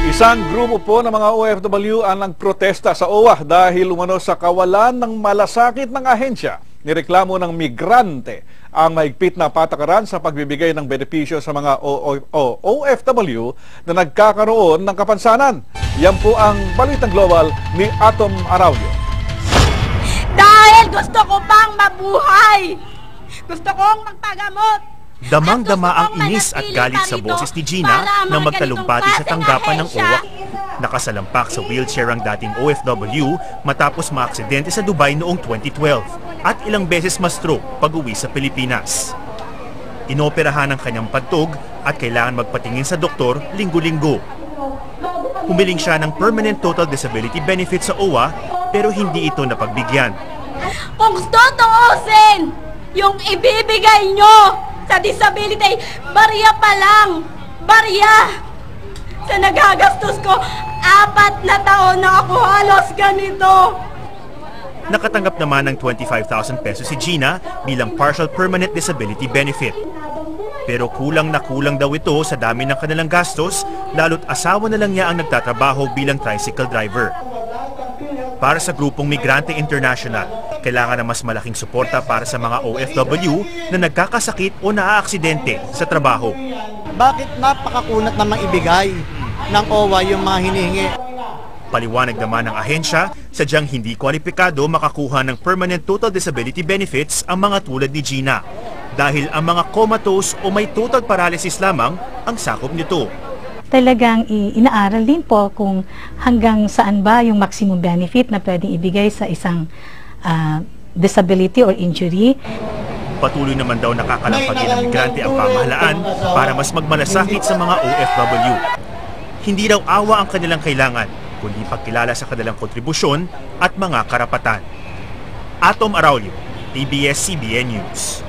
Isang grupo po ng mga OFW ang nagprotesta sa OWA dahil umano sa kawalan ng malasakit ng ahensya. Nireklamo ng migrante ang mahigpit na patakaran sa pagbibigay ng benepisyo sa mga OFW na nagkakaroon ng kapansanan. Yan po ang Balitang Global ni Atom Araulio. Dahil gusto ko pang mabuhay! Gusto kong magpagamot! Damang-dama ang inis at galit sa boses ni Gina nang magtalumpati sa tanggapan ng OWA. Nakasalampak sa wheelchair ang dating OFW matapos maaksidente sa Dubai noong 2012 at ilang beses ma-stroke pag-uwi sa Pilipinas. Inoperahan ang kanyang pagtog at kailangan magpatingin sa doktor linggo-linggo. Humiling siya ng Permanent Total Disability Benefit sa OWA pero hindi ito napagbigyan. Kung gusto tuusin yung ibibigay nyo sa disability, barya pa lang. Barya! Sa nagagastos ko, 4 na taon na ako halos ganito. Nakatanggap naman ng 25,000 pesos si Gina bilang Partial Permanent Disability Benefit. Pero kulang na kulang daw ito sa dami ng kanilang gastos, lalo't asawa na lang niya ang nagtatrabaho bilang tricycle driver. Para sa grupong Migrante International, kailangan ng mas malaking suporta para sa mga OFW na nagkakasakit o naaaksidente sa trabaho. Bakit napakakunat namang ibigay ng OWA yung mga hinihingi? Paliwanag naman ng ahensya, sadyang hindi kwalipikado makakuha ng Permanent Total Disability Benefits ang mga tulad ni Gina dahil ang mga comatose o may total paralysis lamang ang sakop nito. Talagang inaaral din po kung hanggang saan ba yung maximum benefit na pwedeng ibigay sa isang disability or injury. Patuloy naman daw nakakalampagin ng migrante ang pamahalaan para mas magmalasakit sa mga OFW. Hindi daw awa ang kanilang kailangan, kundi pagkilala sa kanilang kontribusyon at mga karapatan. Atom Araulio, ABS-CBN News.